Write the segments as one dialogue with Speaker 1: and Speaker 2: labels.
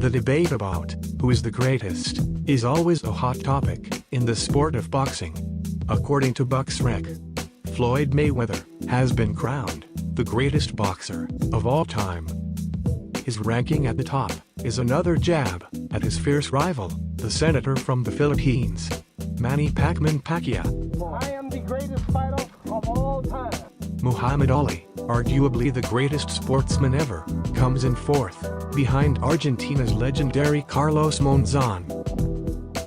Speaker 1: The debate about who is the greatest is always a hot topic in the sport of boxing. According to BoxRec, Floyd Mayweather has been crowned the greatest boxer of all time. His ranking at the top is another jab at his fierce rival, the senator from the Philippines, Manny Pacquiao.
Speaker 2: I am the greatest fighter of all time.
Speaker 1: Muhammad Ali, arguably the greatest sportsman ever, comes in fourth, behind Argentina's legendary Carlos Monzon.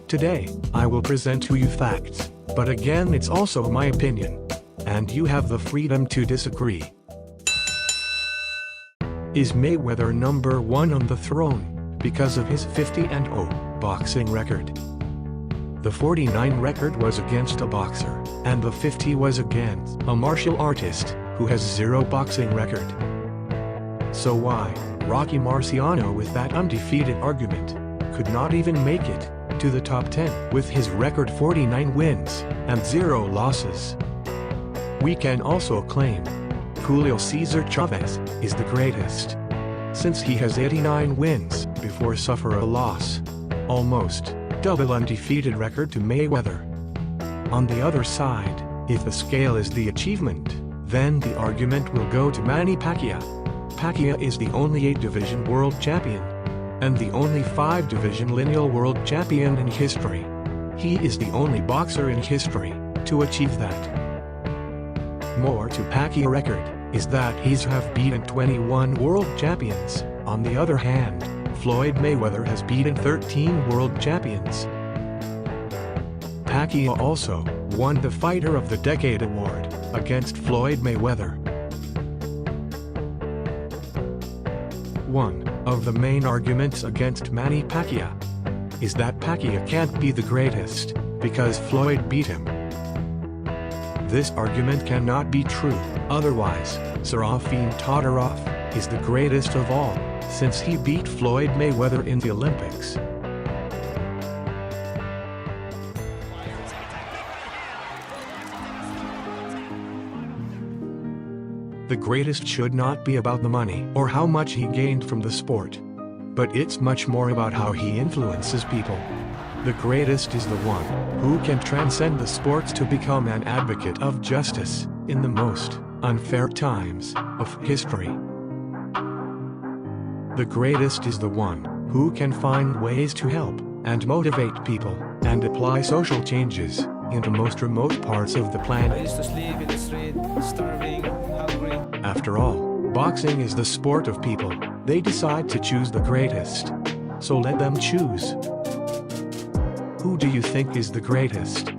Speaker 1: Today, I will present to you facts, but again it's also my opinion, and you have the freedom to disagree. Is Mayweather number one on the throne because of his 50-0 boxing record? The 49 record was against a boxer, and the 50 was against a martial artist who has zero boxing record. So why, Rocky Marciano with that undefeated argument, could not even make it to the top 10 with his record 49 wins and 0 losses? We can also claim Julio Cesar Chavez is the greatest, since he has 89 wins before suffer a loss, almost double undefeated record to Mayweather. On the other side, if the scale is the achievement, then the argument will go to Manny Pacquiao. Pacquiao is the only 8-division world champion, and the only 5-division lineal world champion in history. He is the only boxer in history to achieve that. More to Pacquiao record is that he's have beaten 21 world champions. On the other hand, Floyd Mayweather has beaten 13 world champions. Pacquiao also won the Fighter of the Decade award against Floyd Mayweather. One of the main arguments against Manny Pacquiao is that Pacquiao can't be the greatest because Floyd beat him. This argument cannot be true, otherwise, Serafim Todorov is the greatest of all, since he beat Floyd Mayweather in the Olympics. The greatest should not be about the money or how much he gained from the sport, but it's much more about how he influences people. The greatest is the one who can transcend the sports to become an advocate of justice in the most unfair times of history. The greatest is the one who can find ways to help and motivate people and apply social changes into most remote parts of the planet.
Speaker 3: I used to sleep in the street, starving, hungry.
Speaker 1: After all, boxing is the sport of people. They decide to choose the greatest. So let them choose. Who do you think is the greatest?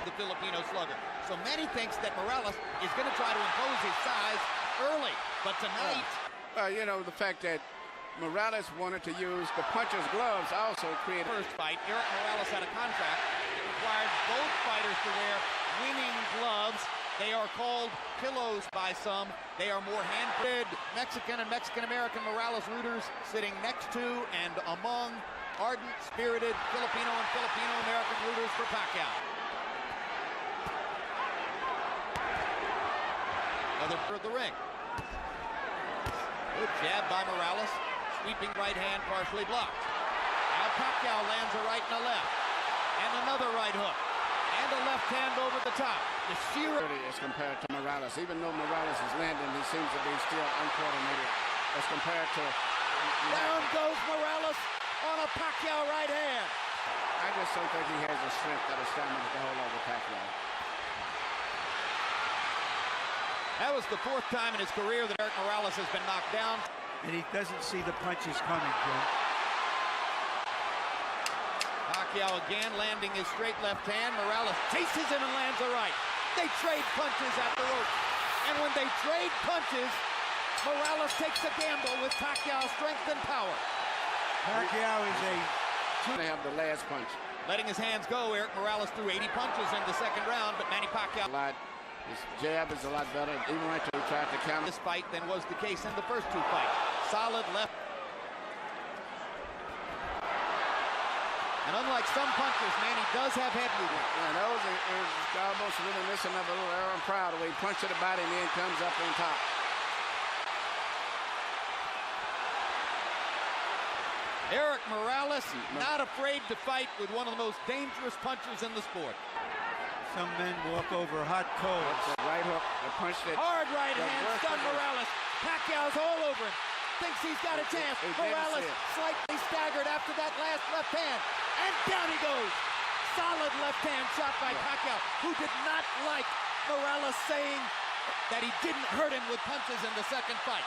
Speaker 4: The Filipino slugger. So Manny thinks that Morales is going to try to impose his size early, but tonight...
Speaker 5: you know, the fact that Morales wanted to use the puncher's gloves also created...
Speaker 4: First fight, Eric Morales had a contract that required both fighters to wear winning gloves. They are called pillows by some. They are more hand-fed Mexican and Mexican-American Morales rooters sitting next to and among ardent, spirited Filipino and Filipino-American rooters for Pacquiao. Another for the ring. Good jab by Morales. Sweeping right hand partially blocked. Now Pacquiao lands a right and a left. And another right hook. And a left hand over the top. The sheer...
Speaker 5: as compared to Morales. Even though Morales is landing, he seems to be still uncoordinated as compared to...
Speaker 4: Down goes Morales on a Pacquiao right hand.
Speaker 5: I just don't think he has the strength that is stamina to hold over Pacquiao.
Speaker 4: That was the fourth time in his career that Eric Morales has been knocked down.
Speaker 6: And he doesn't see the punches coming, Jim.
Speaker 4: Pacquiao again landing his straight left hand. Morales chases him and lands a right. They trade punches at the rope. And when they trade punches, Morales takes a gamble with Pacquiao's strength and power.
Speaker 6: Pacquiao is a...
Speaker 5: They have the last punch.
Speaker 4: Letting his hands go, Eric Morales threw 80 punches in the second round, but Manny Pacquiao...
Speaker 5: His jab is a lot better, even right to try to counter
Speaker 4: this fight than was the case in the first two fights. Solid left. And unlike some punchers, Manny does have head movement.
Speaker 5: Yeah, those is almost reminiscent of a little Aaron Proud, where he punches the body and then comes up on top.
Speaker 4: Eric Morales, not afraid to fight with one of the most dangerous punchers in the sport.
Speaker 6: Some men walk over hot coals.
Speaker 5: The right hook, the punch that...
Speaker 4: Hard right hand, stun Morales. Pacquiao's all over him. Thinks he's got a chance. Morales slightly staggered after that last left hand. And down he goes. Solid left hand shot by Pacquiao, who did not like Morales saying that he didn't hurt him with punches in the second fight.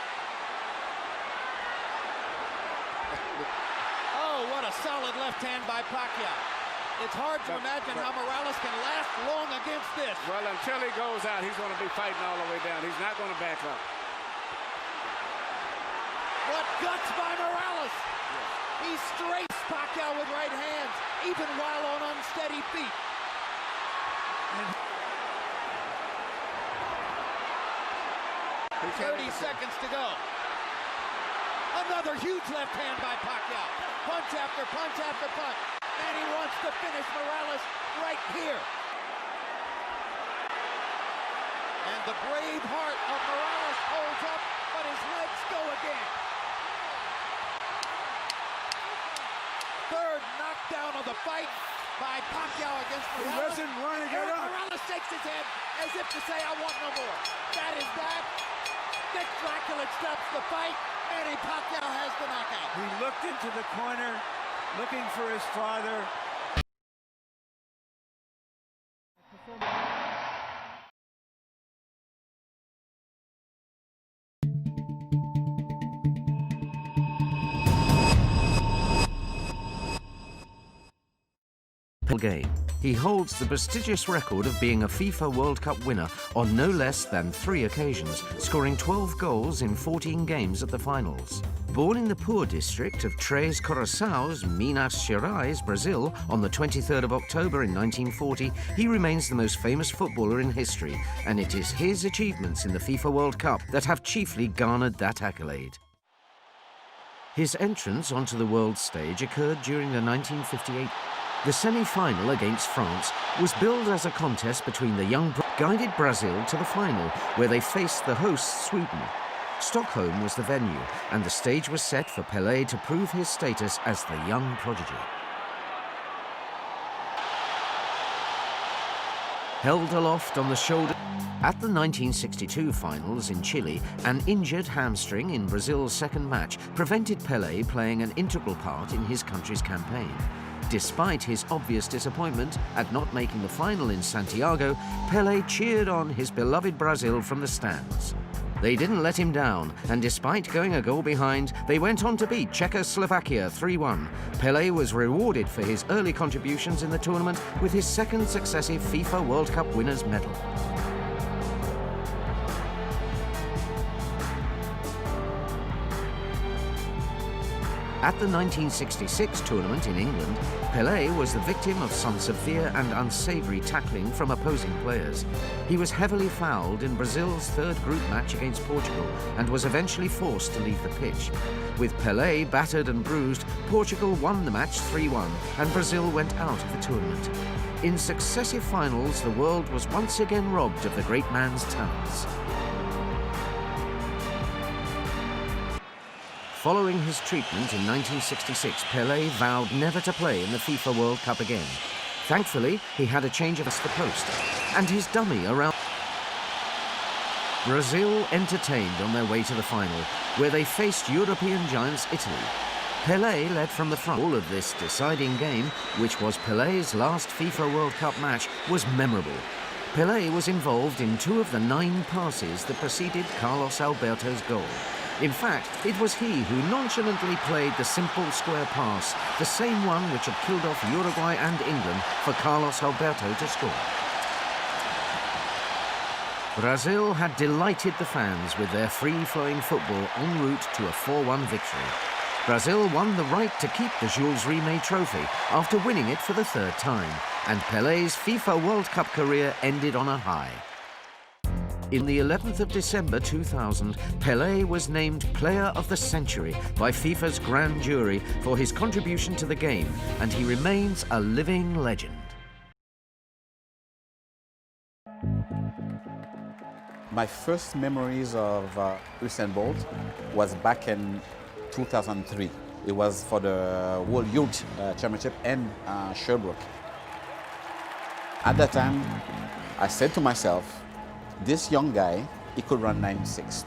Speaker 4: Oh, what a solid left hand by Pacquiao. It's hard to imagine how Morales can last long against this.
Speaker 5: Well, until he goes out, he's going to be fighting all the way down. He's not going to back up.
Speaker 4: What guts by Morales! Yes. He strafes Pacquiao with right hands, even while on unsteady feet. 30 seconds to go. Another huge left hand by Pacquiao. Punch after punch after punch. And he wants to finish Morales right here. And the brave heart of Morales holds up, but his legs go again. Third knockdown of the fight by Pacquiao against Morales.
Speaker 6: He doesn't want to get up.
Speaker 4: Morales shakes his head as if to say, I want no more. That is that. Dick Dracula stops the fight. Manny Pacquiao has the knockout.
Speaker 6: He looked into the corner, looking for his father.
Speaker 7: Game. He holds the prestigious record of being a FIFA World Cup winner on no less than 3 occasions, scoring 12 goals in 14 games at the finals. Born in the poor district of Três Corações, Minas Gerais, Brazil, on the 23rd of October in 1940, he remains the most famous footballer in history, and it is his achievements in the FIFA World Cup that have chiefly garnered that accolade. His entrance onto the world stage occurred during the 1958. The semi-final against France was billed as a contest between the young guided Brazil to the final, where they faced the hosts Sweden. Stockholm was the venue, and the stage was set for Pelé to prove his status as the young prodigy. Held aloft on the shoulder. At the 1962 finals in Chile, an injured hamstring in Brazil's second match prevented Pelé playing an integral part in his country's campaign. Despite his obvious disappointment at not making the final in Santiago, Pelé cheered on his beloved Brazil from the stands. They didn't let him down, and despite going a goal behind, they went on to beat Czechoslovakia 3-1. Pelé was rewarded for his early contributions in the tournament with his second successive FIFA World Cup winners' medal. At the 1966 tournament in England, Pelé was the victim of some severe and unsavoury tackling from opposing players. He was heavily fouled in Brazil's third group match against Portugal and was eventually forced to leave the pitch. With Pelé battered and bruised, Portugal won the match 3-1 and Brazil went out of the tournament. In successive finals, the world was once again robbed of the great man's talents. Following his treatment in 1966, Pelé vowed never to play in the FIFA World Cup again. Thankfully, he had a change of the post, and his dummy around. Brazil entertained on their way to the final, where they faced European giants Italy. Pelé led from the front. All of this deciding game, which was Pelé's last FIFA World Cup match, was memorable. Pelé was involved in 2 of the 9 passes that preceded Carlos Alberto's goal. In fact, it was he who nonchalantly played the simple square pass, the same one which had killed off Uruguay and England for Carlos Alberto to score. Brazil had delighted the fans with their free-flowing football en route to a 4-1 victory. Brazil won the right to keep the Jules Rimet trophy after winning it for the 3rd time, and Pelé's FIFA World Cup career ended on a high. In the 11th of December 2000, Pelé was named Player of the Century by FIFA's grand jury for his contribution to the game, and he remains a living legend.
Speaker 8: My first memories of Usain Bolt was back in 2003. It was for the World Youth Championship in Sherbrooke. At that time, I said to myself, this young guy, he could run 9.6.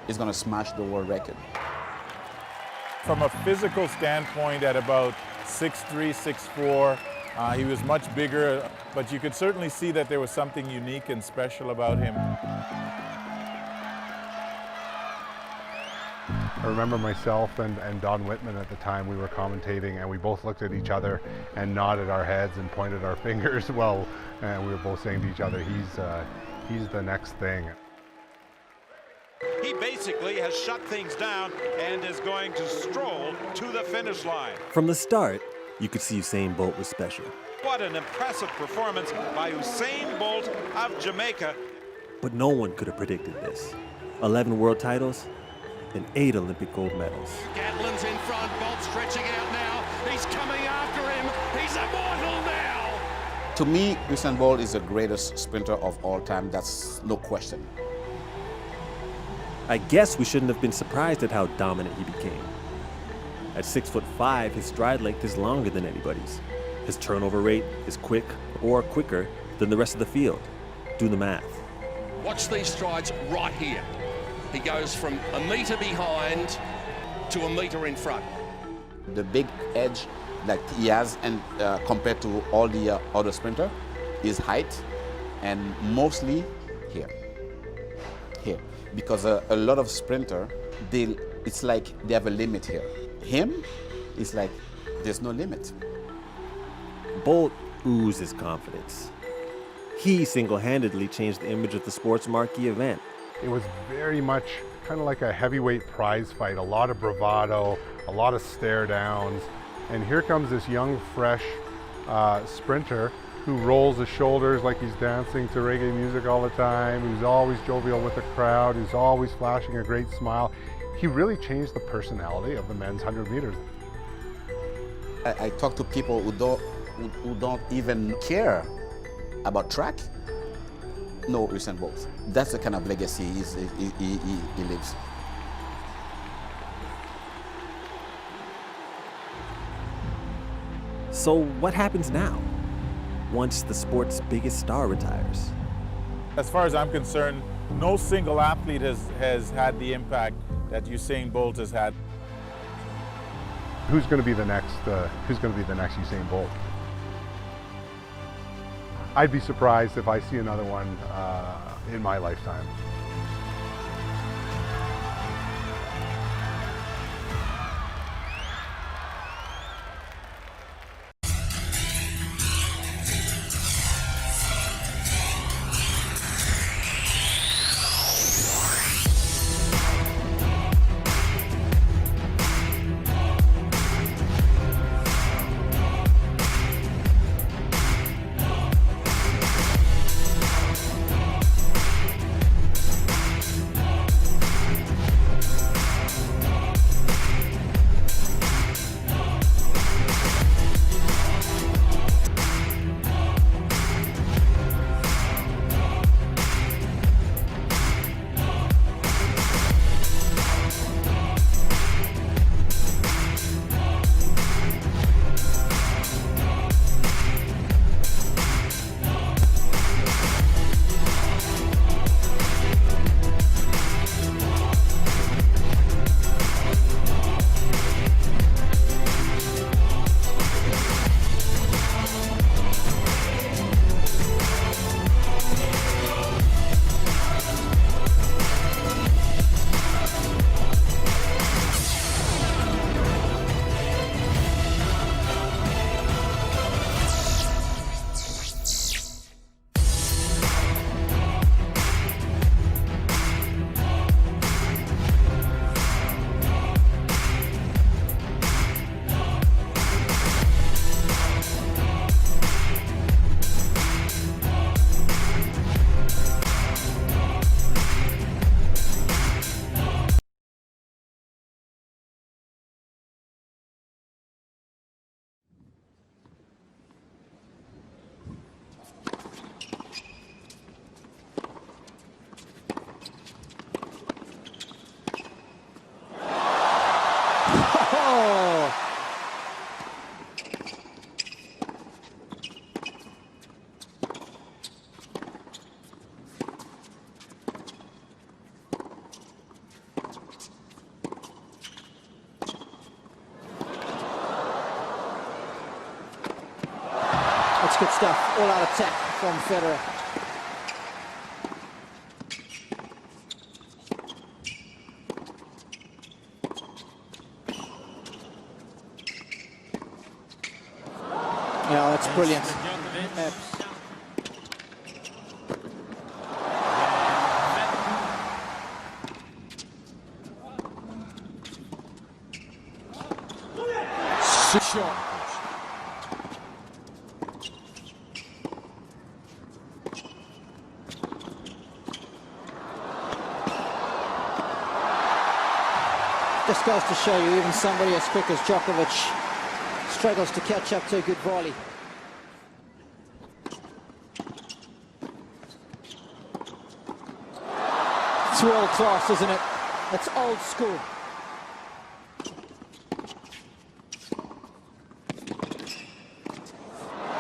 Speaker 8: He's going to smash the world record.
Speaker 9: From a physical standpoint, at about 6'3", 6'4", he was much bigger, but you could certainly see that there was something unique and special about him.
Speaker 10: I remember myself and Don Whitman at the time, we were commentating and we both looked at each other and nodded our heads and pointed our fingers. Well, we were both saying to each other, he's the next thing.
Speaker 11: He basically has shut things down and is going to stroll to the finish line.
Speaker 12: From the start, you could see Usain Bolt was special.
Speaker 11: What an impressive performance by Usain Bolt of Jamaica.
Speaker 12: But no one could have predicted this. 11 world titles and 8 Olympic gold medals.
Speaker 11: Gatlin's in front, Bolt stretching out now. He's coming after him. He's immortal now.
Speaker 8: To me, Usain Bolt is the greatest sprinter of all time. That's no question.
Speaker 12: I guess we shouldn't have been surprised at how dominant he became. At 6'5", his stride length is longer than anybody's. His turnover rate is quicker than the rest of the field. Do the math.
Speaker 13: Watch these strides right here. He goes from a metre behind to a metre in front.
Speaker 8: The big edge that he has, and compared to all the other sprinter, is height, and mostly here. Because a lot of sprinter, it's like they have a limit here. Him, it's like there's no limit.
Speaker 12: Bolt oozes confidence. He single-handedly changed the image of the sports marquee event.
Speaker 10: It was very much kind of like a heavyweight prize fight, a lot of bravado, a lot of stare downs. And here comes this young, fresh sprinter who rolls his shoulders like he's dancing to reggae music all the time, who's always jovial with the crowd, who's always flashing a great smile. He really changed the personality of the men's 100 meters.
Speaker 8: I talk to people who don't even care about track. No, Usain Bolt. That's the kind of legacy he lives.
Speaker 12: So what happens now, once the sport's biggest star retires?
Speaker 9: As far as I'm concerned, no single athlete has had the impact that Usain Bolt has had.
Speaker 10: Who's going to be the next Usain Bolt? I'd be surprised if I see another one in my lifetime.
Speaker 14: That's good stuff, all out attack from Federer. Yeah, that's brilliant.
Speaker 2: Shot.
Speaker 14: goes to show you, even somebody as quick as Djokovic struggles to catch up to a good volley. It's world class, isn't it? It's old school.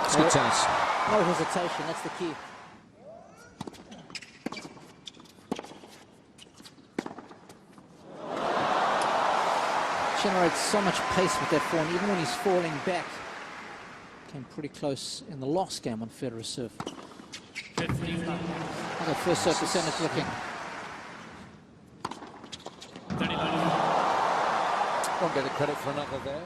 Speaker 15: It's good tennis.
Speaker 14: No hesitation, that's the key. Generates so much pace with that form, even when he's falling back. Came pretty close in the last game on Federer's serve. The first serve to Senna's looking.
Speaker 15: Won't get the credit for another there.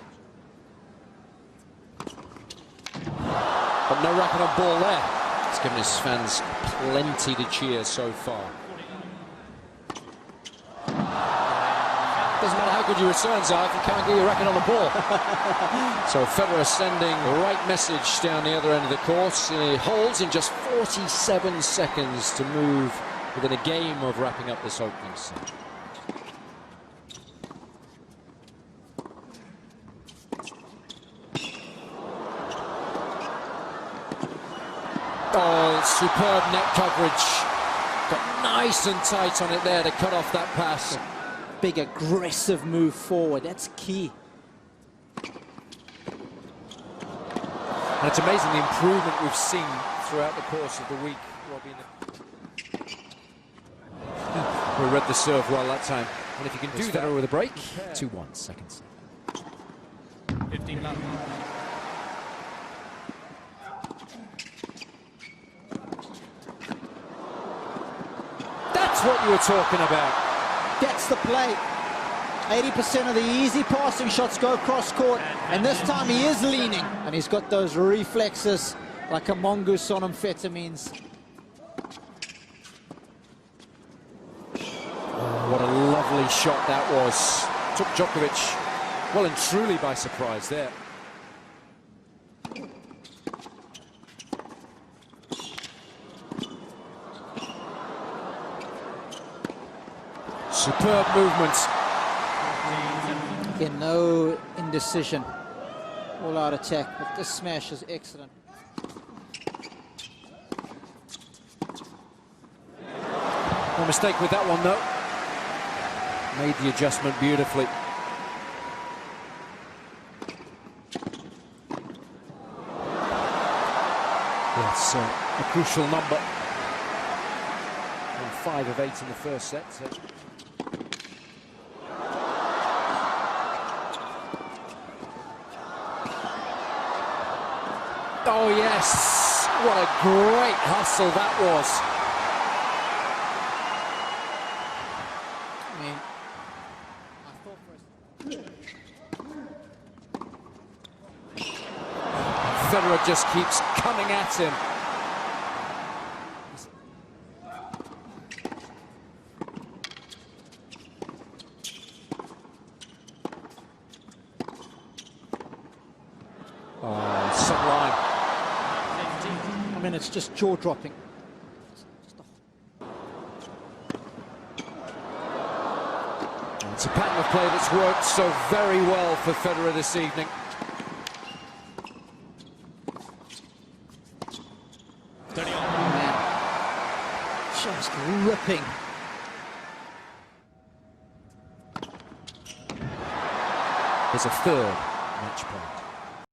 Speaker 15: But no racket on ball there. It's given his fans plenty to cheer so far. Doesn't matter how good your returns are if you can't get your racket on the ball. So Federer sending the right message down the other end of the court. He holds in just 47 seconds to move within a game of wrapping up this opening set. Oh, superb net coverage. Got nice and tight on it there to cut off that pass.
Speaker 14: Big aggressive move forward, that's key.
Speaker 15: And it's amazing the improvement we've seen throughout the course of the week, Robbie. We read the serve well that time. And if you can do that with a break, 2-1, second set.
Speaker 3: 15 love.
Speaker 15: That's what you were talking about.
Speaker 14: That's the play. 80% of the easy passing shots go cross court, and this time he is leaning, and he's got those reflexes like a mongoose on amphetamines.
Speaker 15: Oh, what a lovely shot that was. Took Djokovic well and truly by surprise there. Superb movements.
Speaker 14: Again, no indecision. All out attack, but this smash is excellent.
Speaker 15: No mistake with that one, though. Made the adjustment beautifully. That's a crucial number. And 5 of 8 in the first set. So. Oh yes, what a great hustle that was. Federer just keeps coming at him. Oh, sublime.
Speaker 14: I mean, it's just jaw-dropping.
Speaker 15: It's a pattern of play that's worked so very well for Federer this evening.
Speaker 14: Man, just ripping.
Speaker 15: There's a third match point.